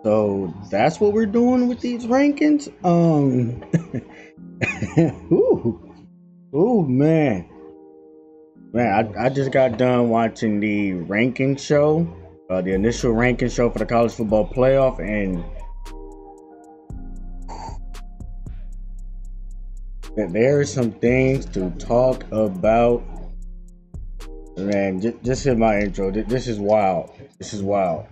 So that's what we're doing with these rankings. Ooh, ooh, man, I just got done watching the ranking show, the initial ranking show for the college football playoff, and there are some things to talk about. Man, just hit my intro. This is wild. This is wild.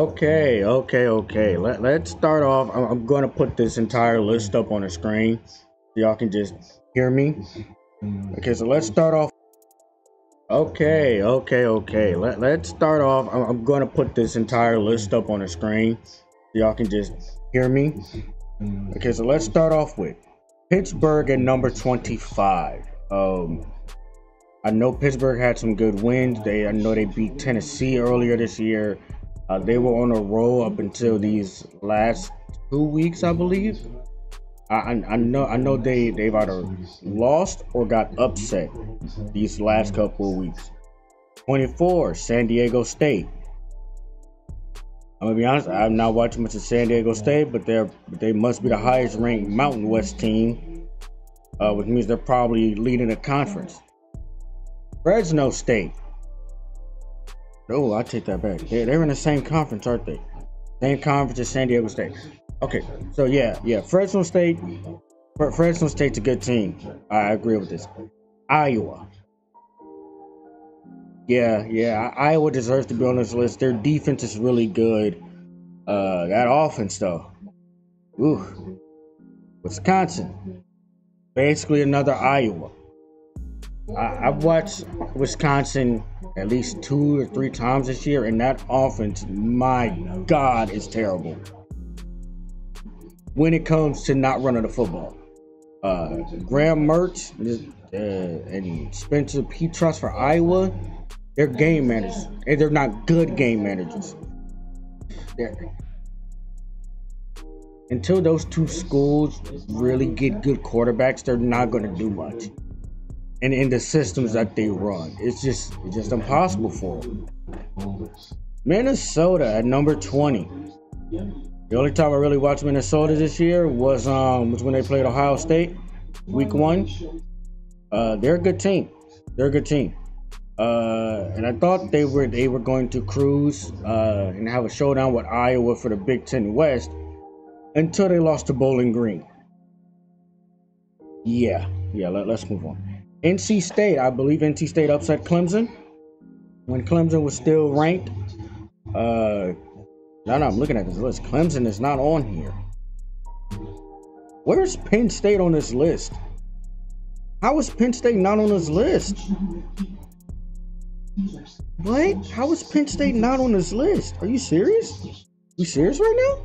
Okay. Let's start off. I'm going to put this entire list up on the screen so y'all can just hear me. Okay, so let's start off. Okay. Let's start off. I'm going to put this entire list up on the screen so y'all can just hear me. Okay, so let's start off with Pittsburgh at number 25. I know Pittsburgh had some good wins. I know they beat Tennessee earlier this year. They were on a roll up until these last 2 weeks, I believe. I know they've either lost or got upset these last couple of weeks. 24, San Diego State. I'm gonna be honest, I'm not watching much of San Diego State, but they must be the highest ranked Mountain West team, which means they're probably leading the conference. Fresno State. Oh, I take that back. They're in the same conference, aren't they? Same conference as San Diego State. Okay, so yeah. Fresno State's a good team. I agree with this. Iowa. Yeah. Iowa deserves to be on this list. Their defense is really good. That offense, though. Ooh. Wisconsin. Basically another Iowa. I've watched Wisconsin at least 2 or 3 times this year, and that offense, my God, is terrible when it comes to not running the football. Graham Mertz and Spencer Petras for Iowa, they're game managers, and they're not good game managers. Until those two schools really get good quarterbacks, they're not going to do much. And in the systems that they run, it's just impossible for them. Minnesota at number 20. The only time I really watched Minnesota this year was when they played Ohio State, week 1. They're a good team. And I thought they were going to cruise and have a showdown with Iowa for the Big Ten West until they lost to Bowling Green. Yeah. Let's move on. NC State, I believe NC State upset Clemson when Clemson was still ranked. No, I'm looking at this list. Clemson is not on here. Where's Penn State on this list? How is Penn State not on this list? What? How is Penn State not on this list? Are you serious? You serious right now?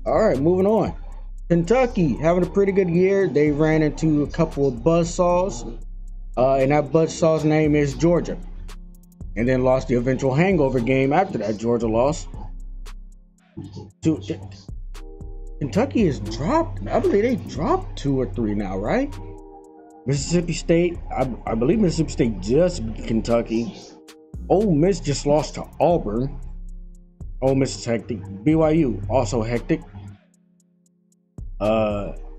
All right, moving on. Kentucky having a pretty good year. They ran into a couple of buzzsaws, and that buzzsaw's name is Georgia, and then lost the eventual hangover game after that Georgia loss. Kentucky is dropped. I believe they dropped 2 or 3 now, right? Mississippi State. I believe Mississippi State just beat Kentucky. Ole Miss just lost to Auburn. Ole Miss is hectic. BYU also hectic.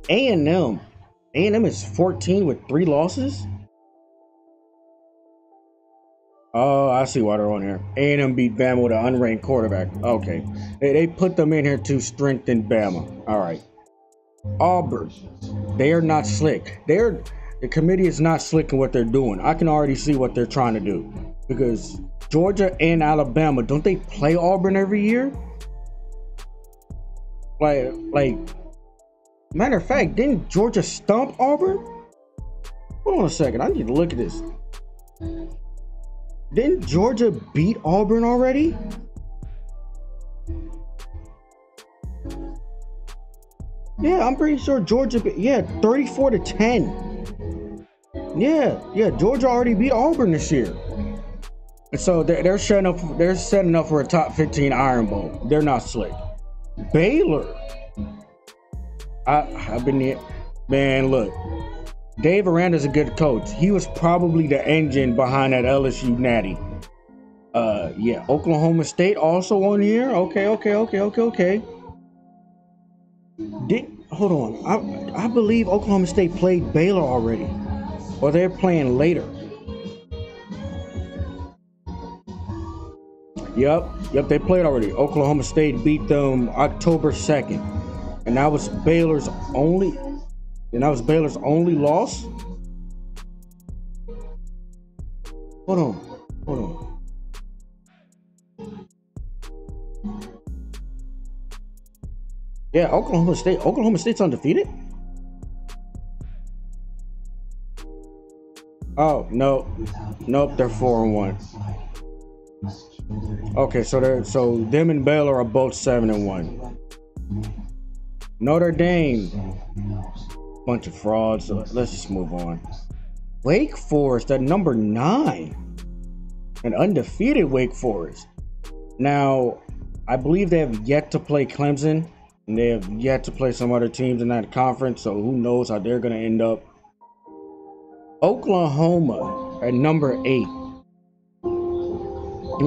A&M is 14 with 3 losses. Oh, I see why they're on here. A&M beat Bama with an unranked quarterback. Okay, they put them in here to strengthen Bama. All right. Auburn, they are not slick. The committee is not slick in what they're doing. I can already see what they're trying to do, because Georgia and Alabama, don't they play Auburn every year? Like. Matter of fact, didn't Georgia stomp Auburn? Hold on a second. I need to look at this. Didn't Georgia beat Auburn already? Yeah, I'm pretty sure Georgia. Yeah, 34-10. Yeah, Georgia already beat Auburn this year. And so they're setting up. They're setting up for a top 15 Iron Bowl. They're not slick. Baylor. I've been there. Man, look. Dave Aranda's a good coach. He was probably the engine behind that LSU natty. Yeah, Oklahoma State also on here. Okay. Hold on. I believe Oklahoma State played Baylor already, or they're playing later. Yep, they played already. Oklahoma State beat them October 2nd, and that was Baylor's only. Loss. Hold on. Yeah, Oklahoma State's undefeated? Oh, no. Nope, they're 4-1. Okay, so them and Baylor are both 7-1. Notre Dame, bunch of frauds. So let's just move on. Wake Forest at number 9. An undefeated Wake Forest. Now, I believe they have yet to play Clemson. And they have yet to play some other teams in that conference, so who knows how they're going to end up. Oklahoma at number 8.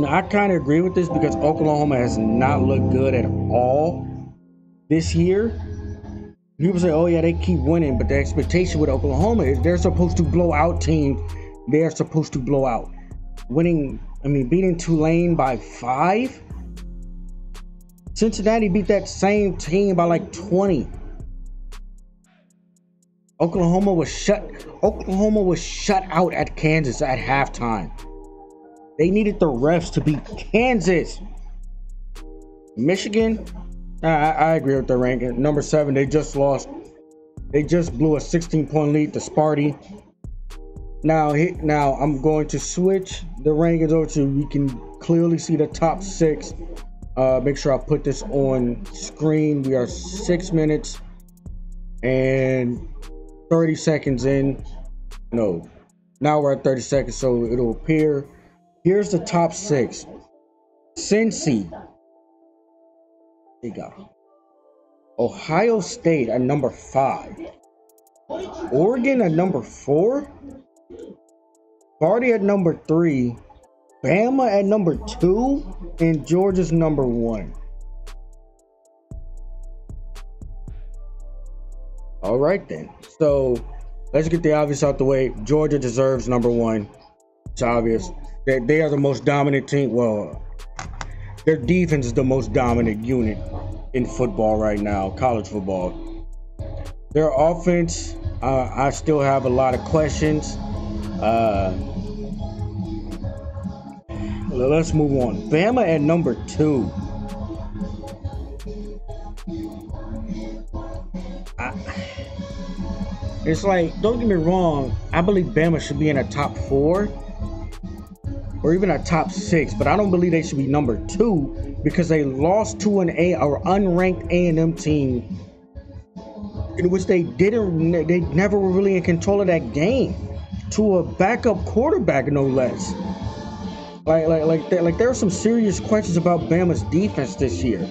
I kind of agree with this because Oklahoma has not looked good at all this year. People say, oh yeah, they keep winning, but the expectation with Oklahoma is they're supposed to blow out teams they're supposed to blow out. Beating Tulane by 5? Cincinnati beat that same team by like 20. Oklahoma was shut out at Kansas at halftime. They needed the refs to beat Kansas. Michigan, I agree with the ranking. Number 7, they just lost. They just blew a 16-point lead to Sparty. Now I'm going to switch the rankings over to we can clearly see the top 6. Make sure I put this on screen. We are 6 minutes and 30 seconds in. No, now we're at 30 seconds, so it'll appear. Here's the top 6. Cincy. They got Ohio State at number 5. Oregon at number 4. Sparty at number 3. Bama at number 2. And Georgia's number 1. All right then. So let's get the obvious out the way. Georgia deserves number 1. It's obvious. They are the most dominant team. Well, their defense is the most dominant unit in football right now, college football. Their offense, I still have a lot of questions. Let's move on. Bama at number 2. It's like, don't get me wrong, I believe Bama should be in a top 4 or even a top 6, but I don't believe they should be number 2 because they lost to an unranked A&M team in which they never were really in control of that game, to a backup quarterback, no less. There are some serious questions about Bama's defense this year.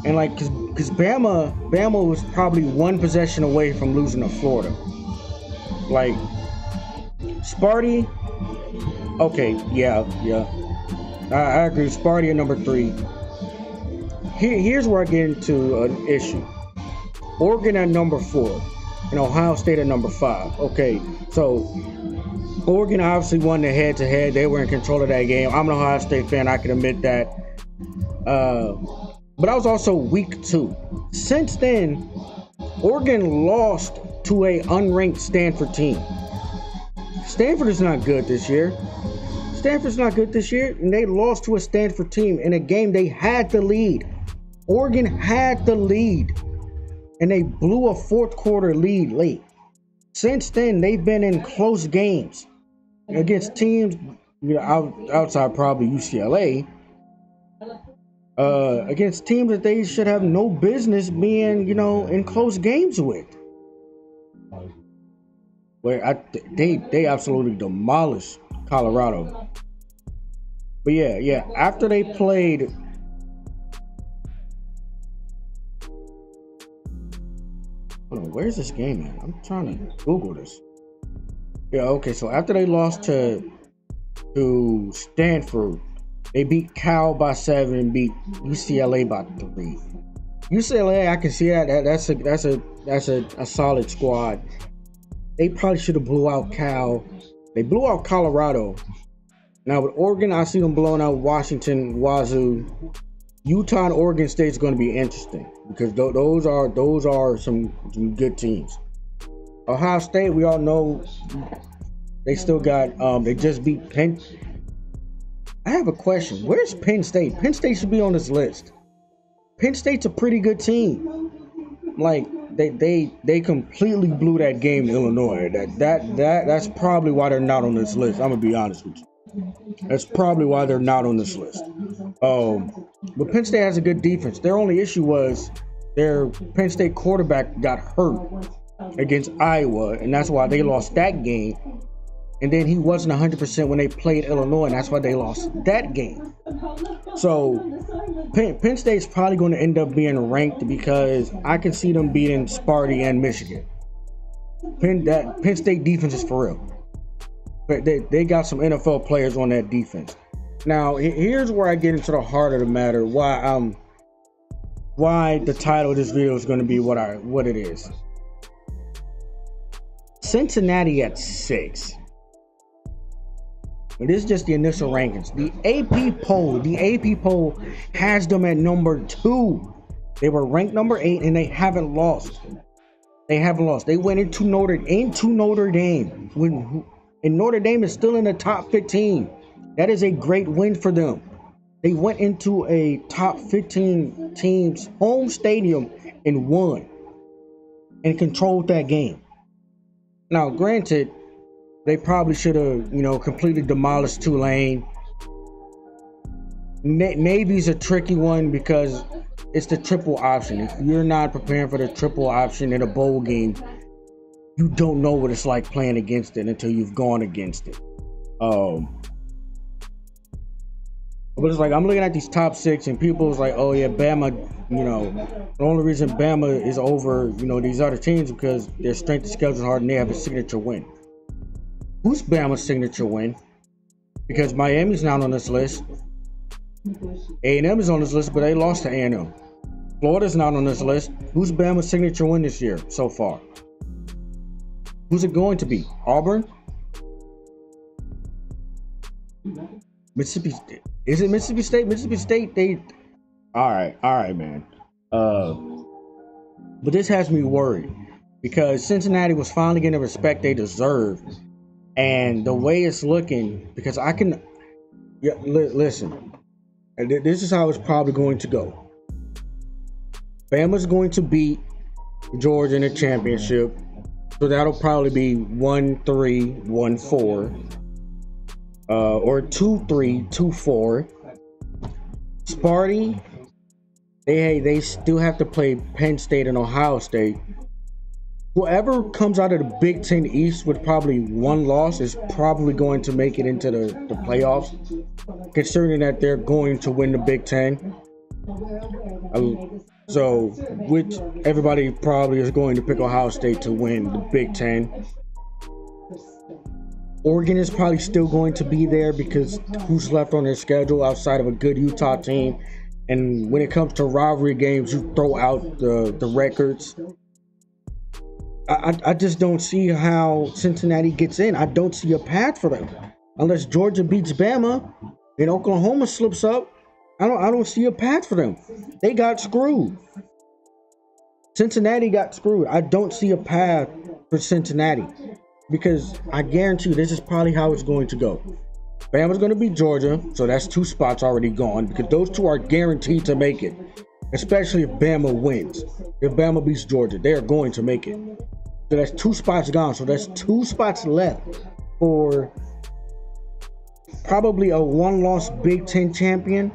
And because Bama was probably 1 possession away from losing to Florida. Sparty, okay, yeah. I agree. Sparty at number 3. Here's where I get into an issue. Oregon at number 4 and Ohio State at number 5. Okay, so Oregon obviously won the head-to-head. They were in control of that game. I'm an Ohio State fan. I can admit that. But I was also week 2. Since then, Oregon lost to a unranked Stanford team. Stanford is not good this year. And they lost to a Stanford team in a game they had the lead. Oregon had the lead, and they blew a 4th quarter lead late. Since then, they've been in close games. against teams, outside probably UCLA, against teams that they should have no business being, in close games with. Where they absolutely demolished Colorado. But yeah, after they played. Hold on, where's this game at? I'm trying to Google this. Yeah, okay, so after they lost to Stanford, they beat Cal by 7 and beat UCLA by 3. UCLA, I can see that's a solid squad. They probably should have blew out Cal. They blew out Colorado. Now with Oregon, I see them blowing out Washington, Wazoo. Utah and Oregon State is going to be interesting because those are some good teams. Ohio State, we all know they still got they just beat Penn. I have a question. Where's Penn State? Penn State should be on this list. Penn State's a pretty good team. Like they completely blew that game to Illinois. That's probably why they're not on this list. I'm gonna be honest with you. That's probably why they're not on this list. But Penn State has a good defense. Their only issue was their Penn State quarterback got hurt against Iowa, and that's why they lost that game. And then he wasn't 100% when they played Illinois, and that's why they lost that game. So Penn State's probably going to end up being ranked because I can see them beating Sparty and Michigan. Penn State defense is for real. But they got some NFL players on that defense. Now, here's where I get into the heart of the matter. Why the title of this video is going to be what it is. Cincinnati at 6. But this is just the initial rankings. The AP poll has them at number 2. They were ranked number 8 and they haven't lost. They went into Notre Dame and Notre Dame is still in the top 15. That is a great win for them. They went into a top 15 team's home stadium and won and controlled that game. Now, granted, they probably should have, completely demolished Tulane. Navy's a tricky one because it's the triple option. If you're not preparing for the triple option in a bowl game, you don't know what it's like playing against it until you've gone against it. But it's like I'm looking at these top 6 and people's like, oh yeah, Bama, the only reason Bama is over, these other teams because their strength of schedule is hard and they have a signature win. Who's Bama's signature win? Because Miami's not on this list. A&M is on this list, but they lost to A&M. Florida's not on this list. Who's Bama's signature win this year so far? Who's it going to be? Auburn? Mississippi State. Is it Mississippi State? Mississippi State, all right, man. But this has me worried because Cincinnati was finally getting the respect they deserve. And the way it's looking, because listen, this is how it's probably going to go. Bama's going to beat Georgia in the championship. So that'll probably be 1-3, 1-4. Or 2-3, 2-4. Sparty, they still have to play Penn State and Ohio State. Whoever comes out of the Big Ten East with probably one loss is probably going to make it into the playoffs, considering that they're going to win the Big Ten. So, which everybody probably is going to pick Ohio State to win the Big Ten. Oregon is probably still going to be there because who's left on their schedule outside of a good Utah team? And when it comes to rivalry games, you throw out the records. I just don't see how Cincinnati gets in. I don't see a path for them. Unless Georgia beats Bama and Oklahoma slips up, I don't see a path for them. They got screwed. Cincinnati got screwed. I don't see a path for Cincinnati. Because I guarantee you, this is probably how it's going to go. Bama's going to beat Georgia, so that's 2 spots already gone. Because those 2 are guaranteed to make it. Especially if Bama wins. If Bama beats Georgia, they are going to make it. So that's 2 spots gone. So that's 2 spots left for probably a one-loss Big Ten champion,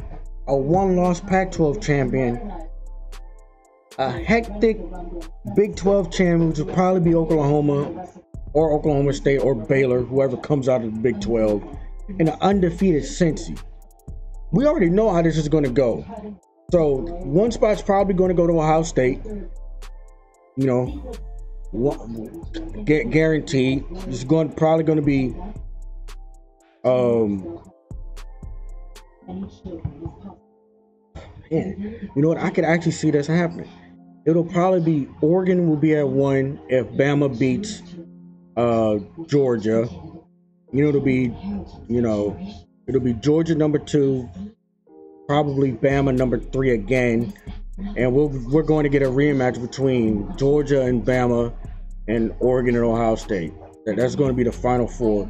a one-loss Pac-12 champion, a hectic Big 12 champion, which will probably be Oklahoma or Oklahoma State or Baylor, whoever comes out of the Big 12, and an undefeated Cincy. We already know how this is going to go. So one spot's probably going to go to Ohio State. You know, guaranteed. It's probably going to be man, you know what? I could actually see this happening. It'll probably be Oregon will be at 1 if Bama beats Georgia. It'll be Georgia number 2, probably Bama number 3 again, and we're going to get a rematch between Georgia and Bama and Oregon and Ohio State. That's going to be the Final Four.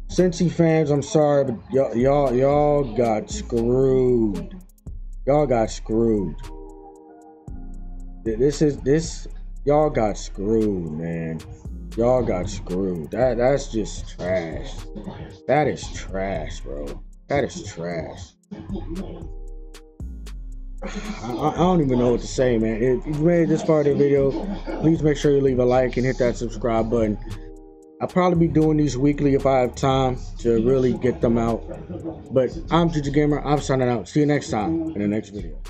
Cincy fans, I'm sorry, but y'all got screwed. Y'all got screwed. Y'all got screwed, man. Y'all got screwed. That's just trash. That is trash, bro. That is trash. I don't even know what to say, man. If you made it this far of the video, please make sure you leave a like and hit that subscribe button. I'll probably be doing these weekly if I have time to really get them out. But I'm Ginger Gamer. I'm signing out. See you next time in the next video.